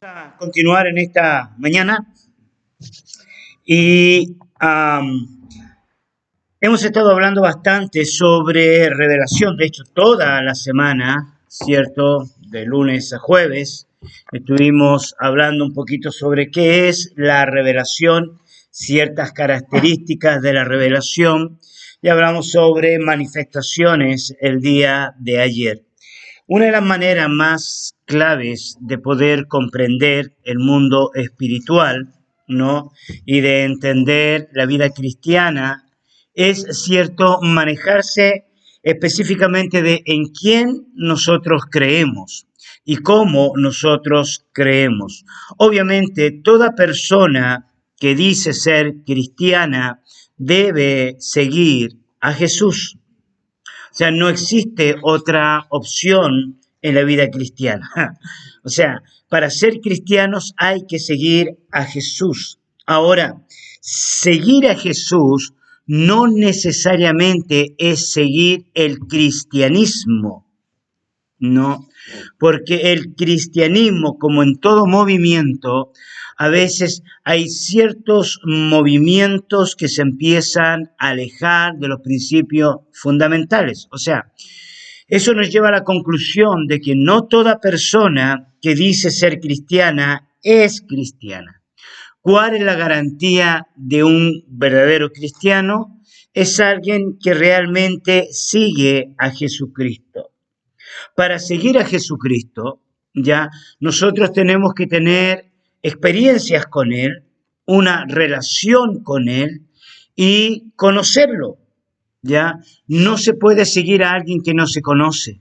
A continuar en esta mañana y hemos estado hablando bastante sobre revelación, de hecho toda la semana, ¿cierto? De lunes a jueves estuvimos hablando un poquito sobre qué es la revelación, ciertas características de la revelación y hablamos sobre manifestaciones el día de ayer. Una de las maneras más claves de poder comprender el mundo espiritual, ¿no? Y de entender la vida cristiana es, cierto, manejarse específicamente de en quién nosotros creemos y cómo nosotros creemos. Obviamente, toda persona que dice ser cristiana debe seguir a Jesús. O sea, no existe otra opción en la vida cristiana. O sea, para ser cristianos hay que seguir a Jesús. Ahora, seguir a Jesús no necesariamente es seguir el cristianismo, ¿no? Porque el cristianismo, como en todo movimiento, a veces hay ciertos movimientos que se empiezan a alejar de los principios fundamentales. O sea, eso nos lleva a la conclusión de que no toda persona que dice ser cristiana es cristiana. ¿Cuál es la garantía de un verdadero cristiano? Es alguien que realmente sigue a Jesucristo. Para seguir a Jesucristo, ya nosotros tenemos que tener experiencias con Él, una relación con Él y conocerlo. Ya no se puede seguir a alguien que no se conoce.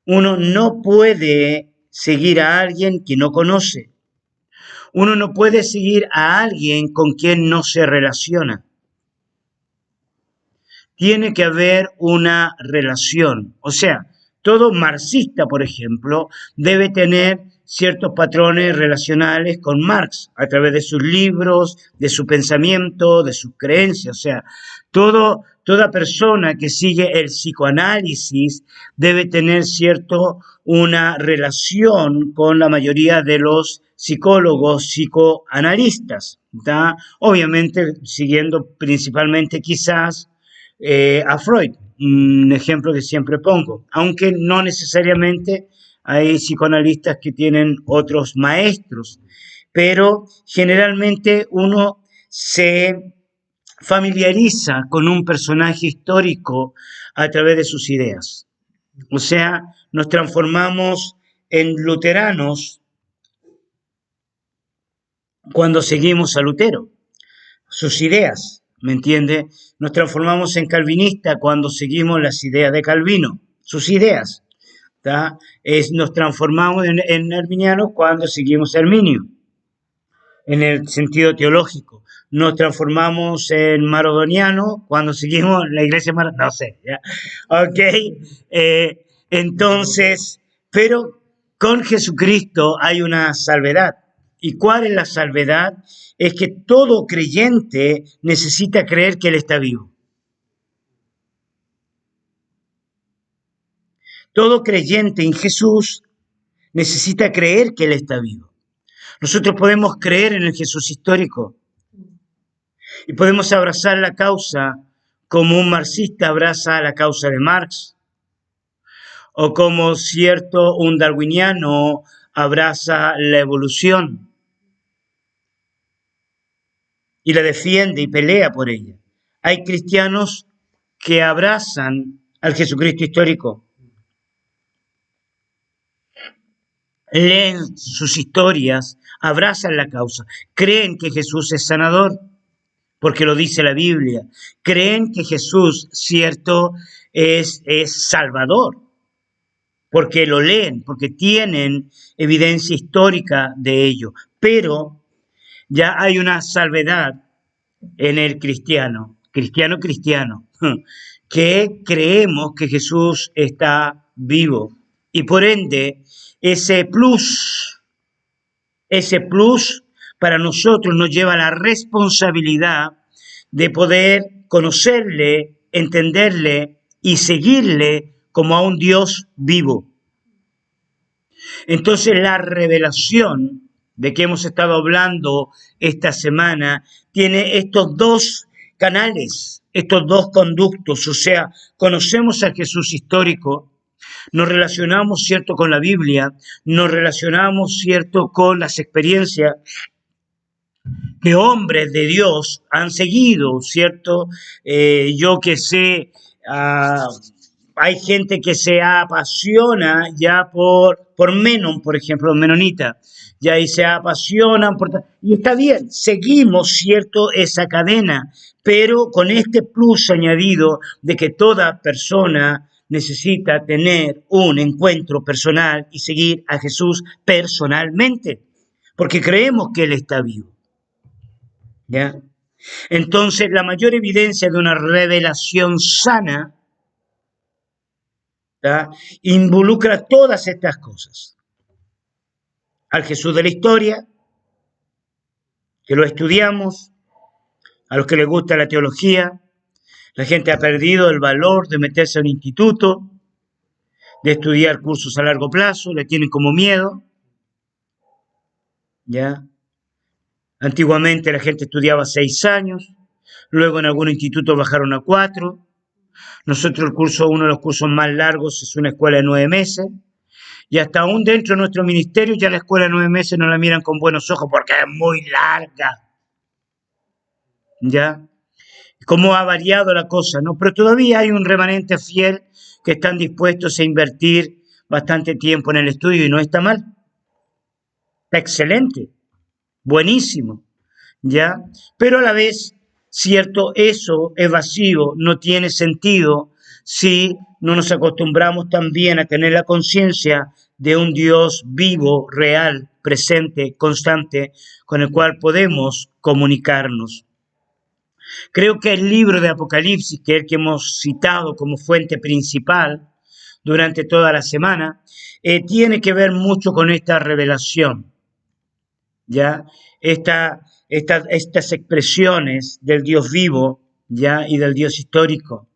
Uno no puede seguir a alguien que no conoce. Uno no puede seguir a alguien con quien no se relaciona. Tiene que haber una relación. O sea, todo marxista, por ejemplo, debe tener ciertos patrones relacionales con Marx a través de sus libros, de su pensamiento, de sus creencias. O sea, toda persona que sigue el psicoanálisis debe tener una relación con la mayoría de los psicólogos psicoanalistas, ¿tá? Obviamente siguiendo principalmente quizás a Freud, un ejemplo que siempre pongo, aunque no necesariamente hay psicoanalistas que tienen otros maestros, pero generalmente uno se familiariza con un personaje histórico a través de sus ideas. O sea, nos transformamos en luteranos cuando seguimos a Lutero, sus ideas, ¿me entiende? Nos transformamos en calvinistas cuando seguimos las ideas de Calvino, sus ideas. Nos transformamos en arminianos cuando seguimos a Arminio, en el sentido teológico. Nos transformamos en marodonianos cuando seguimos la iglesia marodoniana, no sé, ¿ya? Ok, entonces, pero con Jesucristo hay una salvedad. ¿Y cuál es la salvedad? Es que todo creyente necesita creer que Él está vivo. Todo creyente en Jesús necesita creer que Él está vivo. Nosotros podemos creer en el Jesús histórico y podemos abrazar la causa como un marxista abraza la causa de Marx, o como un darwiniano abraza la evolución y la defiende y pelea por ella. Hay cristianos que abrazan al Jesucristo histórico, leen sus historias, abrazan la causa, creen que Jesús es sanador, porque lo dice la Biblia, creen que Jesús, cierto, es salvador, porque lo leen, porque tienen evidencia histórica de ello, pero ya hay una salvedad en el cristiano, que creemos que Jesús está vivo y por ende ese plus para nosotros nos lleva a la responsabilidad de poder conocerle, entenderle y seguirle como a un Dios vivo. Entonces la revelación de que hemos estado hablando esta semana tiene estos dos canales, estos dos conductos, o sea, conocemos a Jesús histórico, nos relacionamos, cierto, con la Biblia, nos relacionamos, cierto, con las experiencias que hombres de Dios han seguido, ¿cierto? Yo que sé, hay gente que se apasiona ya por Menon, por ejemplo, menonita, ya y se apasionan y está bien, seguimos, ¿cierto?, esa cadena, pero con este plus añadido de que toda persona necesita tener un encuentro personal y seguir a Jesús personalmente, porque creemos que Él está vivo. ¿Ya? Entonces, la mayor evidencia de una revelación sana, ¿ya?, involucra todas estas cosas. Al Jesús de la historia, que lo estudiamos, a los que les gusta la teología, la gente ha perdido el valor de meterse a un instituto, de estudiar cursos a largo plazo, le tienen como miedo, ¿ya? Antiguamente la gente estudiaba 6 años, luego en algún instituto bajaron a 4. Nosotros uno de los cursos más largos es una escuela de 9 meses, y hasta aún dentro de nuestro ministerio ya la escuela de 9 meses no la miran con buenos ojos porque es muy larga. ¿Ya? ¿Cómo ha variado la cosa, no? Pero todavía hay un remanente fiel que están dispuestos a invertir bastante tiempo en el estudio y no está mal. Está excelente, buenísimo, ¿ya? Pero a la vez, cierto, eso es vacío, no tiene sentido si no nos acostumbramos también a tener la conciencia de un Dios vivo, real, presente, constante, con el cual podemos comunicarnos. Creo que el libro de Apocalipsis, que es el que hemos citado como fuente principal durante toda la semana, tiene que ver mucho con esta revelación, ¿ya? Estas expresiones del Dios vivo, ¿ya?, y del Dios histórico.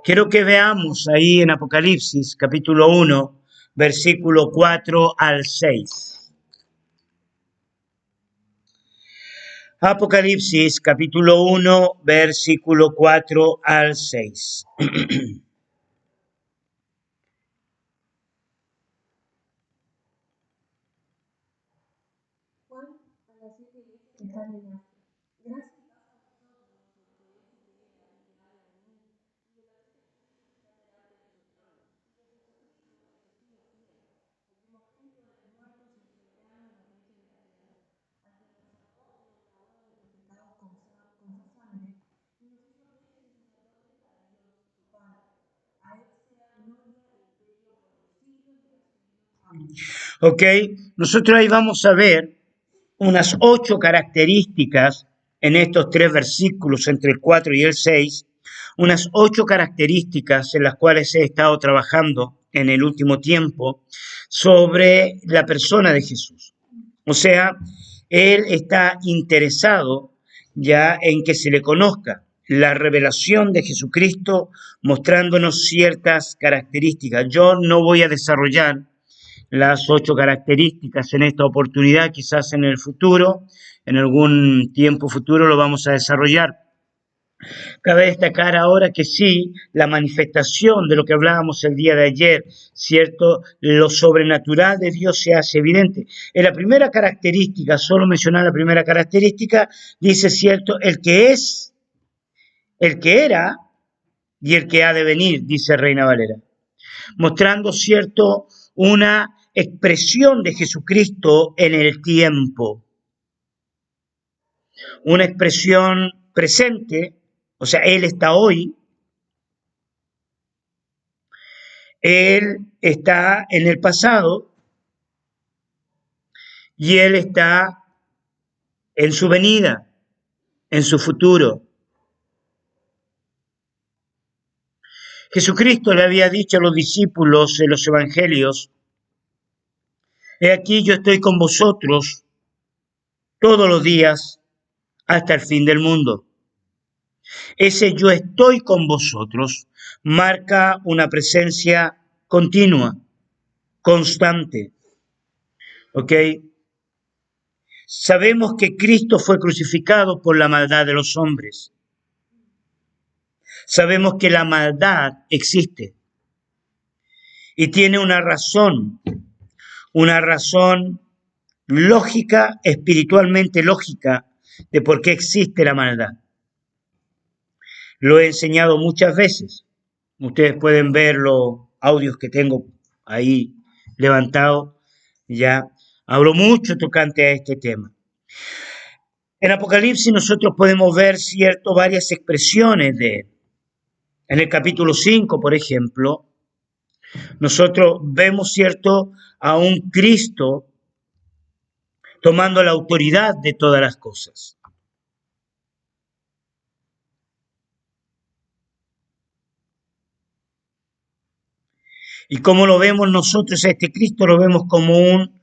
Quiero que veamos ahí en Apocalipsis, capítulo 1, versículo 4 al 6. Apocalipsis, capítulo 1, versículo 4 al 6. Ok, nosotros ahí vamos a ver unas 8 características en estos 3 versículos, entre el 4 y el 6, unas 8 características en las cuales he estado trabajando en el último tiempo sobre la persona de Jesús. O sea, Él está interesado ya en que se le conozca la revelación de Jesucristo mostrándonos ciertas características. Yo no voy a desarrollar las 8 características en esta oportunidad, quizás en el futuro, en algún tiempo futuro lo vamos a desarrollar. Cabe destacar ahora que sí, la manifestación de lo que hablábamos el día de ayer, ¿cierto? Lo sobrenatural de Dios se hace evidente. En la primera característica, solo mencionar la primera característica, dice, ¿cierto? El que es, el que era y el que ha de venir, dice Reina Valera. Mostrando, ¿cierto?, una expresión de Jesucristo en el tiempo. Una expresión presente, o sea, Él está hoy, Él está en el pasado y Él está en su venida, en su futuro. Jesucristo le había dicho a los discípulos en los evangelios, he aquí yo estoy con vosotros todos los días hasta el fin del mundo. Ese yo estoy con vosotros marca una presencia continua, constante. ¿Ok? Sabemos que Cristo fue crucificado por la maldad de los hombres. Sabemos que la maldad existe y tiene una razón lógica, espiritualmente lógica, de por qué existe la maldad. Lo he enseñado muchas veces. Ustedes pueden ver los audios que tengo ahí levantados. Ya hablo mucho tocante a este tema. En Apocalipsis nosotros podemos ver varias expresiones de él. En el capítulo 5, por ejemplo, nosotros vemos, a un Cristo tomando la autoridad de todas las cosas. ¿Y cómo lo vemos nosotros a este Cristo? Lo vemos como un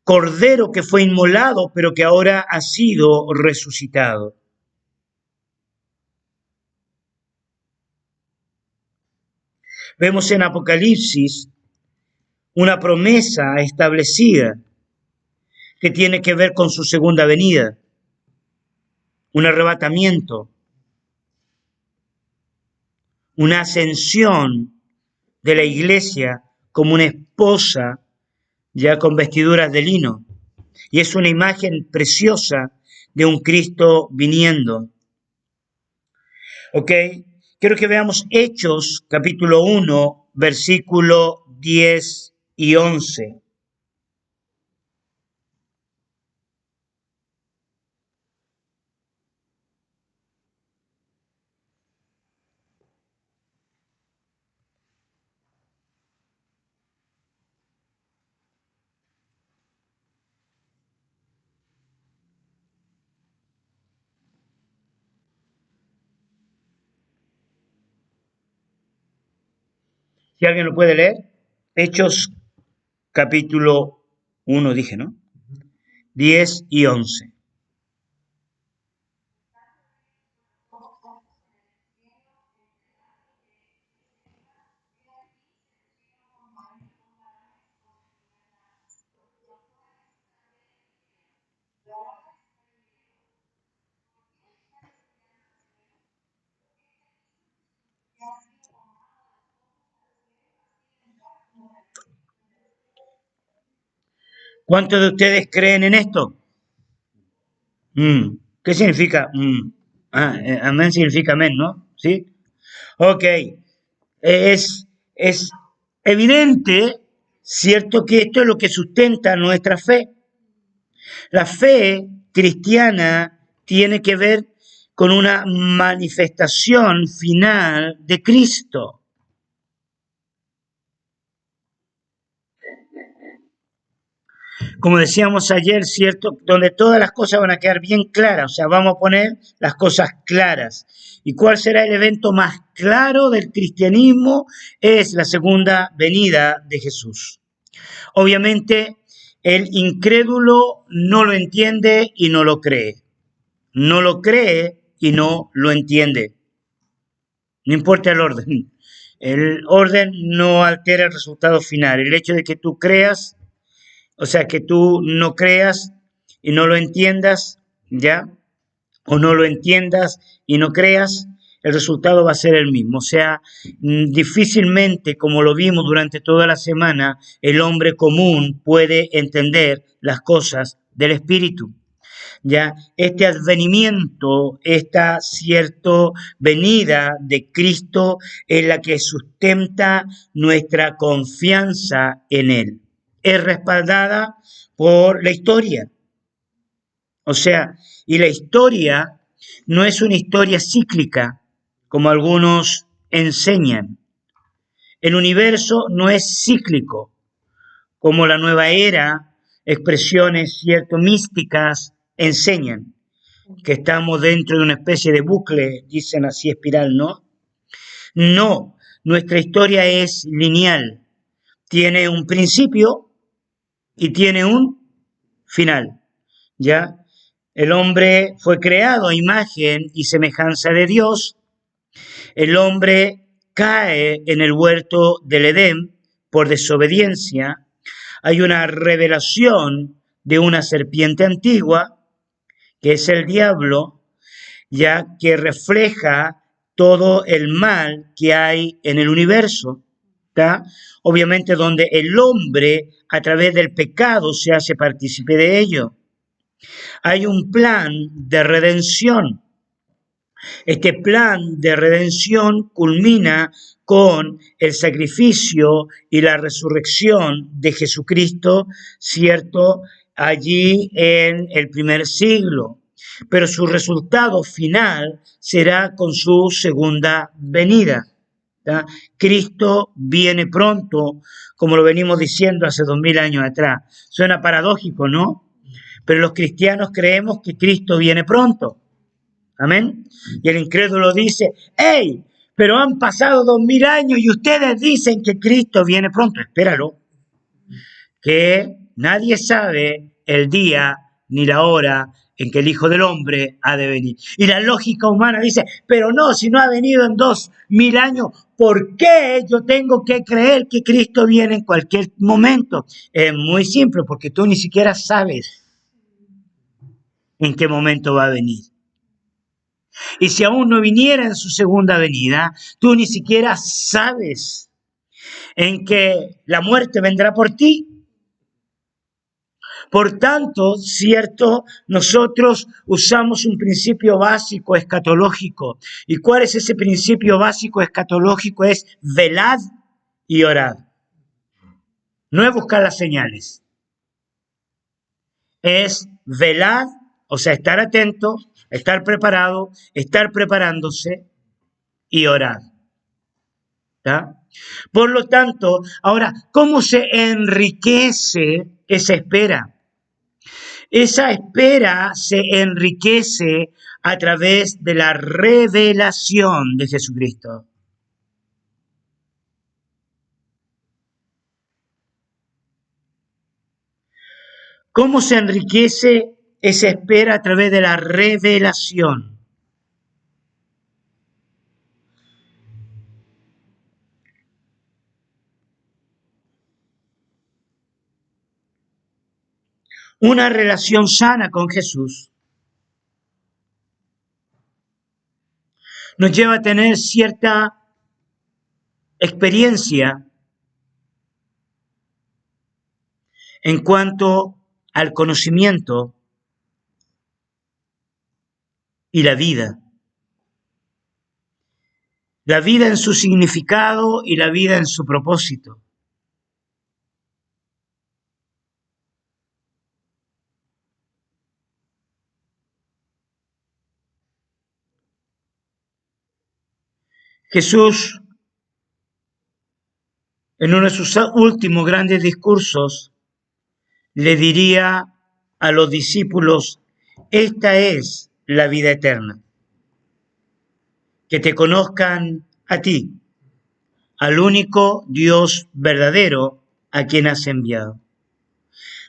cordero que fue inmolado, pero que ahora ha sido resucitado. Vemos en Apocalipsis una promesa establecida que tiene que ver con su segunda venida, un arrebatamiento, una ascensión de la iglesia como una esposa ya con vestiduras de lino. Y es una imagen preciosa de un Cristo viniendo. ¿Ok? Quiero que veamos Hechos, capítulo 1, versículo 10 y 11. Si alguien lo puede leer, Hechos capítulo 1, dije, ¿no? 10 y 11. ¿Cuántos de ustedes creen en esto? ¿Qué significa? Amén significa amén, ¿no? ¿Sí? Ok. Es evidente, cierto, que esto es lo que sustenta nuestra fe. La fe cristiana tiene que ver con una manifestación final de Cristo. Como decíamos ayer, ¿cierto? Donde todas las cosas van a quedar bien claras, o sea, vamos a poner las cosas claras. ¿Y cuál será el evento más claro del cristianismo? Es la segunda venida de Jesús. Obviamente, el incrédulo no lo entiende y no lo cree. No lo cree y no lo entiende. No importa el orden. El orden no altera el resultado final. El hecho de que tú creas, o sea, que tú no creas y no lo entiendas, ¿ya? O no lo entiendas y no creas, el resultado va a ser el mismo. O sea, difícilmente, como lo vimos durante toda la semana, el hombre común puede entender las cosas del Espíritu. Ya este advenimiento, esta venida de Cristo es la que sustenta nuestra confianza en Él. Es respaldada por la historia. O sea, y la historia no es una historia cíclica, como algunos enseñan. El universo no es cíclico, como la nueva era, expresiones, místicas enseñan, que estamos dentro de una especie de bucle, dicen así, espiral, ¿no? No, nuestra historia es lineal, tiene un principio y tiene un final, ¿ya? El hombre fue creado a imagen y semejanza de Dios. El hombre cae en el huerto del Edén por desobediencia. hay una revelación de una serpiente antigua, que es el diablo, ya que refleja todo el mal que hay en el universo, ¿tá? Obviamente donde el hombre a través del pecado se hace partícipe de ello. Hay un plan de redención. Este plan de redención culmina con el sacrificio y la resurrección de Jesucristo, ¿cierto? Allí en el primer siglo. Pero su resultado final será con su segunda venida. ¿Tá? Cristo viene pronto, como lo venimos diciendo hace 2000 años atrás. Suena paradójico, ¿no? Pero los cristianos creemos que Cristo viene pronto. Amén. Y el incrédulo dice, hey, pero han pasado 2000 años y ustedes dicen que Cristo viene pronto. Espéralo, que nadie sabe el día ni la hora en que el Hijo del Hombre ha de venir. Y la lógica humana dice, pero no, si no ha venido en 2000 años, ¿por qué yo tengo que creer que Cristo viene en cualquier momento? Es muy simple, porque tú ni siquiera sabes en qué momento va a venir. Y si aún no viniera en su segunda venida, tú ni siquiera sabes en que la muerte vendrá por ti. Por tanto, cierto, nosotros usamos un principio básico escatológico. ¿Y cuál es ese principio básico escatológico? Es velad y orad. No es buscar las señales. Es velar, o sea, estar atento, estar preparado, estar preparándose y orar. ¿Tá? Por lo tanto, ahora, ¿cómo se enriquece esa espera? Esa espera se enriquece a través de la revelación de Jesucristo. ¿Cómo se enriquece esa espera a través de la revelación? Una relación sana con Jesús nos lleva a tener cierta experiencia en cuanto al conocimiento y la vida. La vida en su significado y la vida en su propósito. Jesús, en uno de sus últimos grandes discursos, le diría a los discípulos, esta es la vida eterna, que te conozcan a ti, al único Dios verdadero a quien has enviado.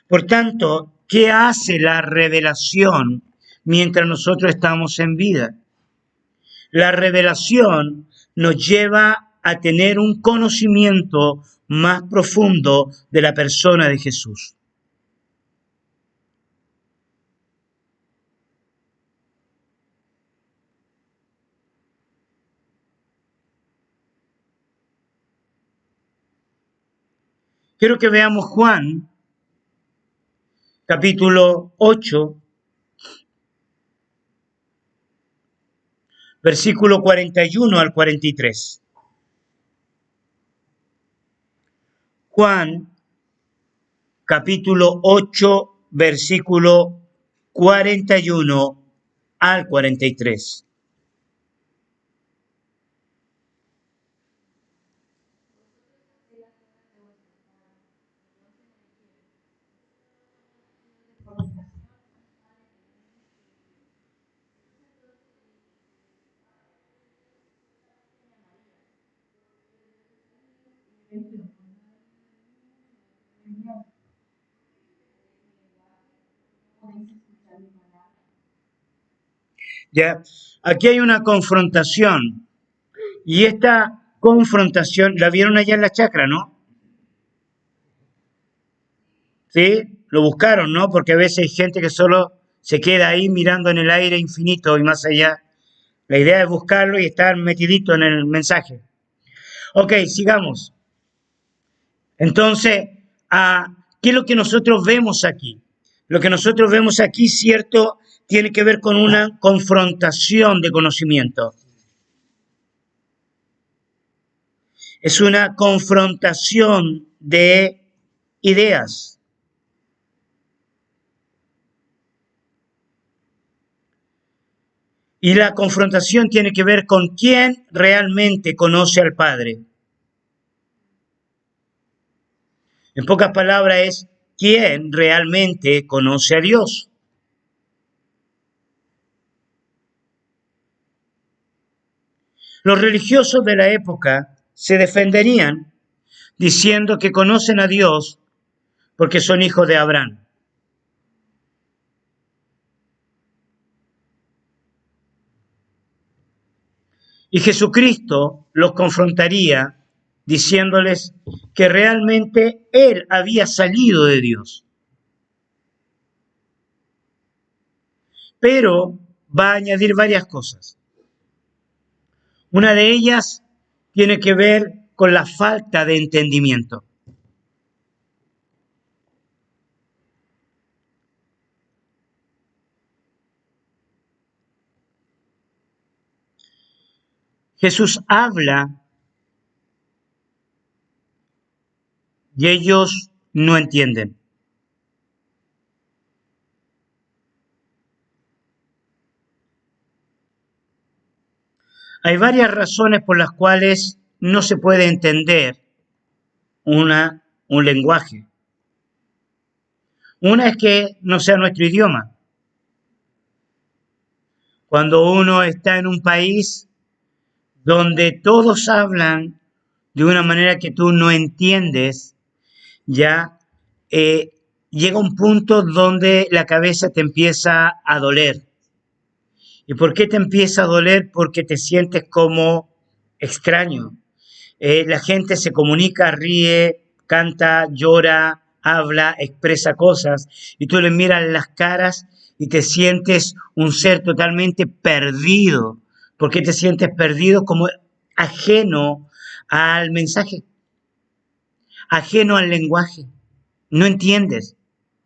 Por tanto, ¿qué hace la revelación mientras nosotros estamos en vida? La revelación nos lleva a tener un conocimiento más profundo de la persona de Jesús. Quiero que veamos Juan, capítulo 8, versículo 41 al 43. Juan, capítulo 8, versículo 41 al 43. Ya, aquí hay una confrontación y esta confrontación la vieron allá en la chacra, ¿no? ¿sí? Lo buscaron, ¿no? Porque a veces hay gente que solo se queda ahí mirando en el aire infinito y más allá. La idea es buscarlo y estar metidito en el mensaje. Ok, sigamos. Entonces, ¿qué es lo que nosotros vemos aquí? Lo que nosotros vemos aquí, cierto, tiene que ver con una confrontación de conocimiento. Es una confrontación de ideas. Y la confrontación tiene que ver con quién realmente conoce al Padre. En pocas palabras es quién realmente conoce a Dios. Los religiosos de la época se defenderían diciendo que conocen a Dios porque son hijos de Abraham. Y Jesucristo los confrontaría diciéndoles que realmente Él había salido de Dios. Pero va a añadir varias cosas. Una de ellas tiene que ver con la falta de entendimiento. Jesús habla y ellos no entienden. Hay varias razones por las cuales no se puede entender un lenguaje. Una es que no sea nuestro idioma. Cuando uno está en un país donde todos hablan de una manera que tú no entiendes, ya llega un punto donde la cabeza te empieza a doler. ¿Y por qué te empieza a doler? Porque te sientes como extraño. La gente se comunica, ríe, canta, llora, habla, expresa cosas, y tú le miras las caras y te sientes un ser totalmente perdido. ¿Por qué te sientes perdido? Como ajeno al mensaje, ajeno al lenguaje. No entiendes,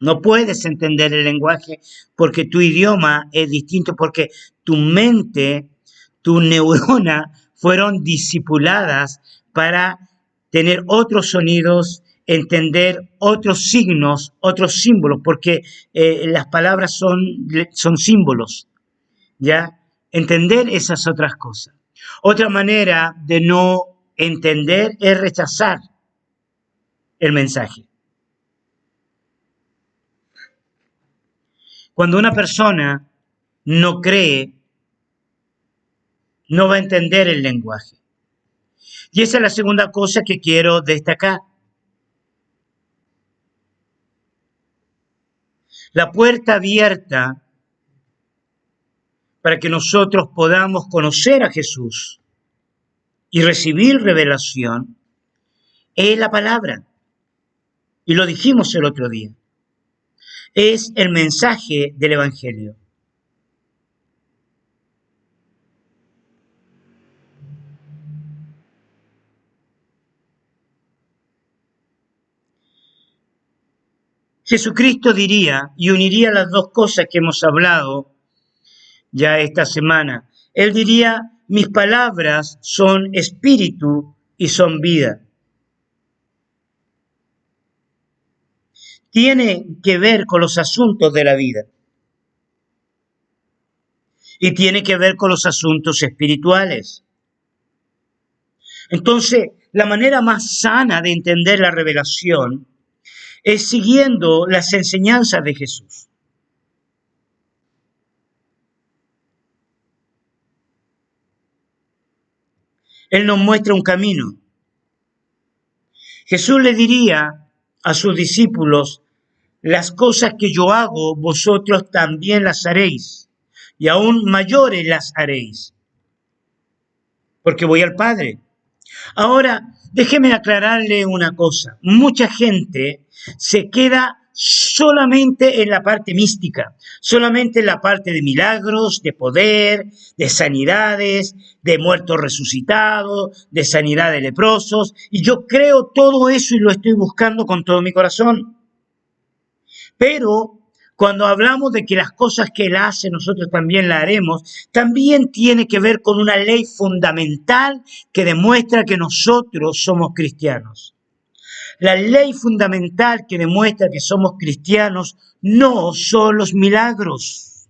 no puedes entender el lenguaje porque tu idioma es distinto, porque tu mente, tu neurona fueron discipuladas para tener otros sonidos, entender otros signos, otros símbolos, porque las palabras son símbolos, ¿ya? Entender esas otras cosas. Otra manera de no entender es rechazar el mensaje. Cuando una persona no cree, no va a entender el lenguaje. Y esa es la segunda cosa que quiero destacar. La puerta abierta para que nosotros podamos conocer a Jesús y recibir revelación es la palabra. Y lo dijimos el otro día. Es el mensaje del Evangelio. Jesucristo diría y uniría las dos cosas que hemos hablado ya esta semana. Él diría, mis palabras son espíritu y son vida. Tiene que ver con los asuntos de la vida. Y tiene que ver con los asuntos espirituales. Entonces, la manera más sana de entender la revelación es siguiendo las enseñanzas de Jesús. Él nos muestra un camino. Jesús le diría a sus discípulos, las cosas que yo hago, vosotros también las haréis, y aún mayores las haréis, porque voy al Padre. Ahora, déjeme aclararle una cosa. Mucha gente se queda solamente en la parte mística, solamente en la parte de milagros, de poder, de sanidades, de muertos resucitados, de sanidad de leprosos. Y yo creo todo eso y lo estoy buscando con todo mi corazón. Pero cuando hablamos de que las cosas que Él hace nosotros también las haremos, también tiene que ver con una ley fundamental que demuestra que nosotros somos cristianos. La ley fundamental que demuestra que somos cristianos no son los milagros,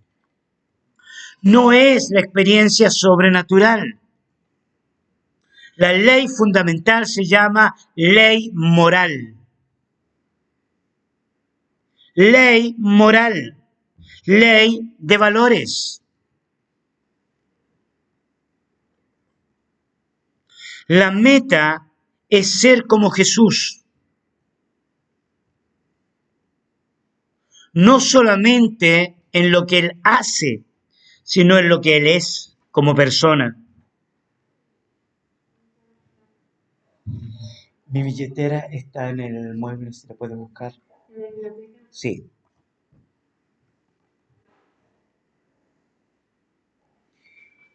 no es la experiencia sobrenatural. La ley fundamental se llama ley moral. Ley moral, ley de valores. La meta es ser como Jesús. No solamente en lo que Él hace, sino en lo que Él es como persona. Mi billetera está en el mueble, ¿se la puede buscar? Sí.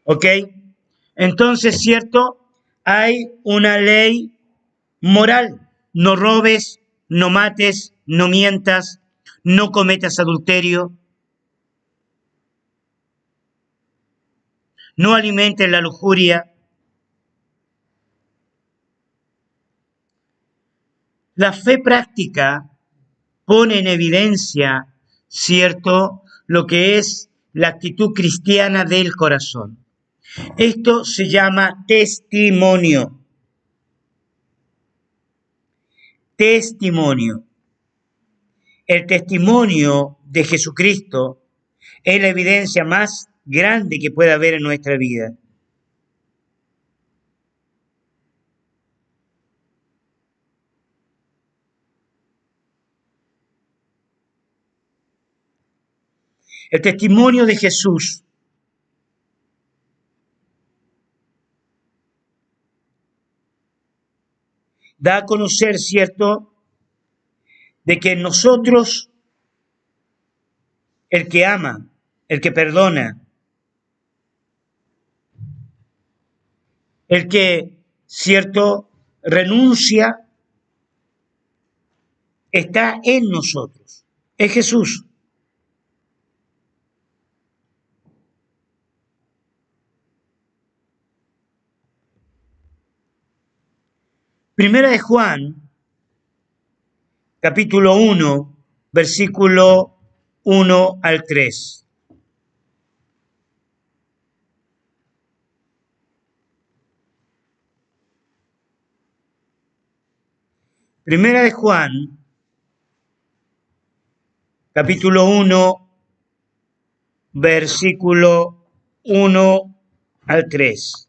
¿Ok? Entonces, ¿cierto? Hay una ley moral. No robes, no mates, no mientas, no cometas adulterio, no alimentes la lujuria. La fe práctica pone en evidencia, ¿cierto?, lo que es la actitud cristiana del corazón. Esto se llama testimonio. Testimonio. El testimonio de Jesucristo es la evidencia más grande que puede haber en nuestra vida. El testimonio de Jesús da a conocer, ¿cierto?, de que nosotros, el que ama, el que perdona, el que, ¿cierto?, renuncia, está en nosotros. Es Jesús. Primera de Juan, capítulo 1, versículo 1 al 3. Primera de Juan, capítulo 1, versículo 1 al 3.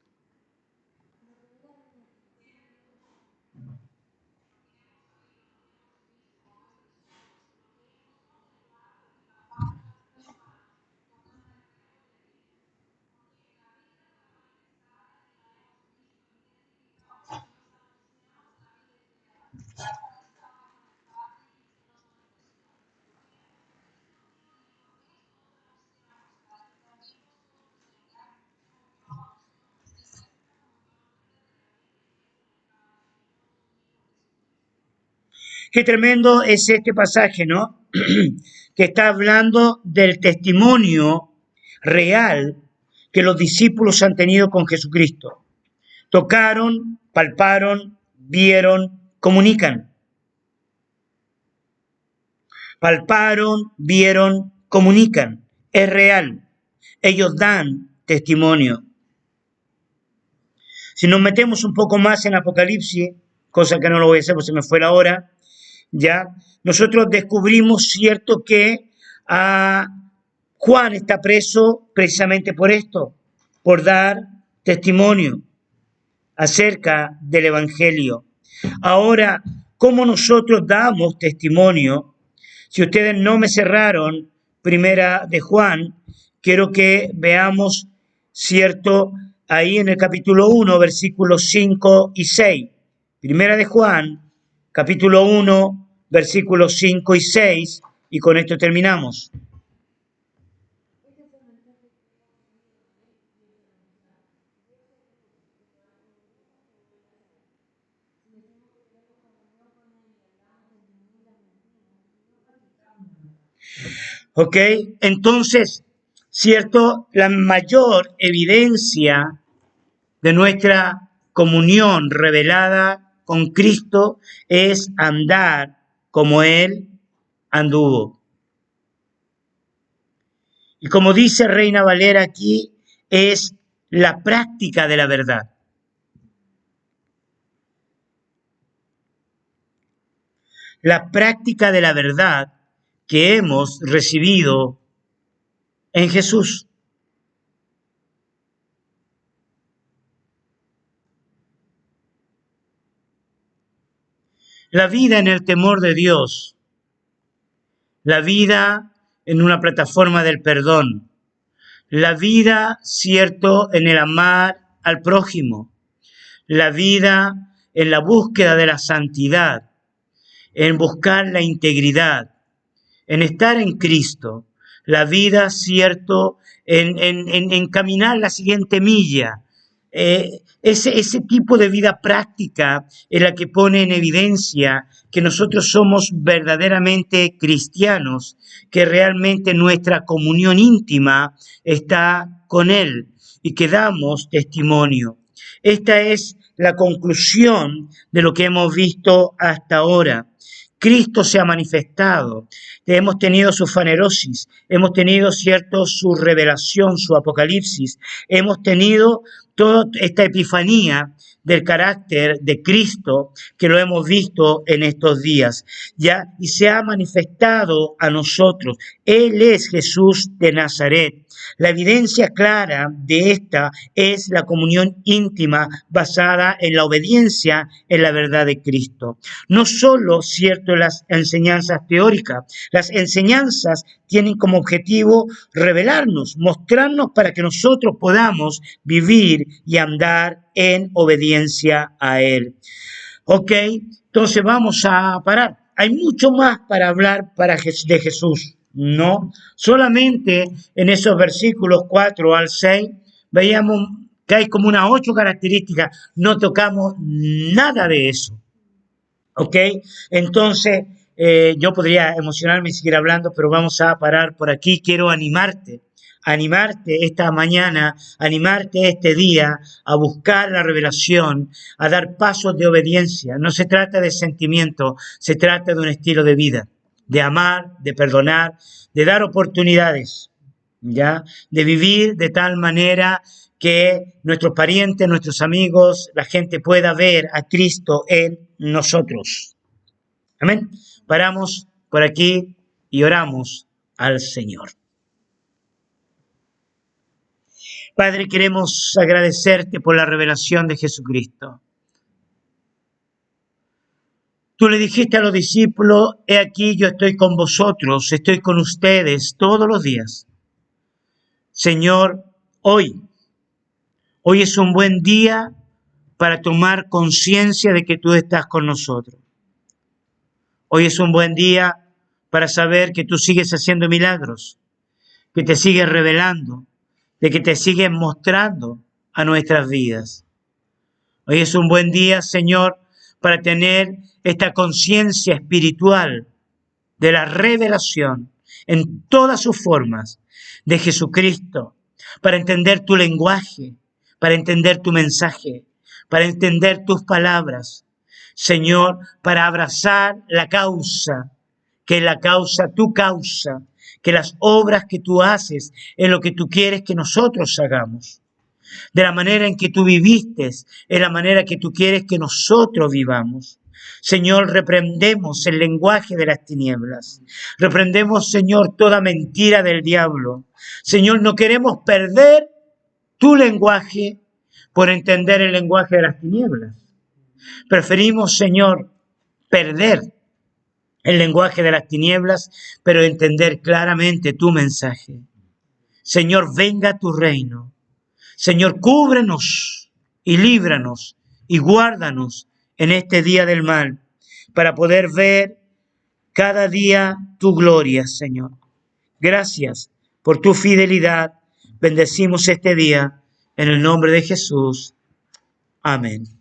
Qué tremendo es este pasaje, ¿no? Que está hablando del testimonio real que los discípulos han tenido con Jesucristo. Tocaron, palparon, vieron, comunican. Palparon, vieron, comunican. Es real. Ellos dan testimonio. Si nos metemos un poco más en Apocalipsis, cosa que no lo voy a hacer porque se me fue la hora, ya, nosotros descubrimos, cierto, que Juan está preso precisamente por esto, por dar testimonio acerca del Evangelio. Ahora, ¿cómo nosotros damos testimonio? Si ustedes no me cerraron Primera de Juan, quiero que veamos, cierto, ahí en el capítulo 1, versículos 5 y 6. Primera de Juan, capítulo 1, versículos 5 y 6, y con esto terminamos. ¿Ok? Entonces, ¿cierto? La mayor evidencia de nuestra comunión revelada con Cristo es andar como Él anduvo. Y como dice Reina Valera aquí, es la práctica de la verdad. La práctica de la verdad que hemos recibido en Jesús. La vida en el temor de Dios, la vida en una plataforma del perdón, la vida, cierto, en el amar al prójimo, la vida en la búsqueda de la santidad, en buscar la integridad, en estar en Cristo, la vida, cierto, en caminar la siguiente milla. Ese tipo de vida práctica es la que pone en evidencia que nosotros somos verdaderamente cristianos, que realmente nuestra comunión íntima está con Él y que damos testimonio. Esta es la conclusión de lo que hemos visto hasta ahora. Cristo se ha manifestado, hemos tenido su fanerosis, hemos tenido, cierto, su revelación, su apocalipsis, hemos tenido toda esta epifanía del carácter de Cristo que lo hemos visto en estos días, ya, y se ha manifestado a nosotros. Él es Jesús de Nazaret. La evidencia clara de esta es la comunión íntima basada en la obediencia en la verdad de Cristo. No solo, cierto, las enseñanzas teóricas, las enseñanzas tienen como objetivo revelarnos, mostrarnos para que nosotros podamos vivir y andar en obediencia a Él. ¿Ok? Entonces vamos a parar. Hay mucho más para hablar de Jesús. No, solamente en esos versículos 4 al 6 veíamos que hay como unas 8 características, no tocamos nada de eso, ¿ok? Entonces yo podría emocionarme y seguir hablando, pero vamos a parar por aquí. Quiero animarte esta mañana, animarte este día a buscar la revelación, a dar pasos de obediencia. No se trata de sentimiento, se trata de un estilo de vida, de amar, de perdonar, de dar oportunidades, ¿ya? De vivir de tal manera que nuestros parientes, nuestros amigos, la gente pueda ver a Cristo en nosotros. Amén. Paramos por aquí y oramos al Señor. Padre, queremos agradecerte por la revelación de Jesucristo. Tú le dijiste a los discípulos, he aquí yo estoy con vosotros, estoy con ustedes todos los días. Señor, hoy es un buen día para tomar conciencia de que tú estás con nosotros. Hoy es un buen día para saber que tú sigues haciendo milagros, que te sigues revelando, de que te sigues mostrando a nuestras vidas. Hoy es un buen día, Señor, para tener esta conciencia espiritual de la revelación en todas sus formas de Jesucristo, para entender tu lenguaje, para entender tu mensaje, para entender tus palabras, Señor, para abrazar la causa, que la causa, tu causa, que las obras que tú haces es lo que tú quieres que nosotros hagamos. De la manera en que tú viviste, es la manera que tú quieres que nosotros vivamos. Señor, reprendemos el lenguaje de las tinieblas. Reprendemos, Señor, toda mentira del diablo. Señor, no queremos perder tu lenguaje por entender el lenguaje de las tinieblas. Preferimos, Señor, perder el lenguaje de las tinieblas, pero entender claramente tu mensaje. Señor, venga tu reino. Señor, cúbrenos y líbranos y guárdanos en este día del mal, para poder ver cada día tu gloria, Señor. Gracias por tu fidelidad. Bendecimos este día en el nombre de Jesús. Amén.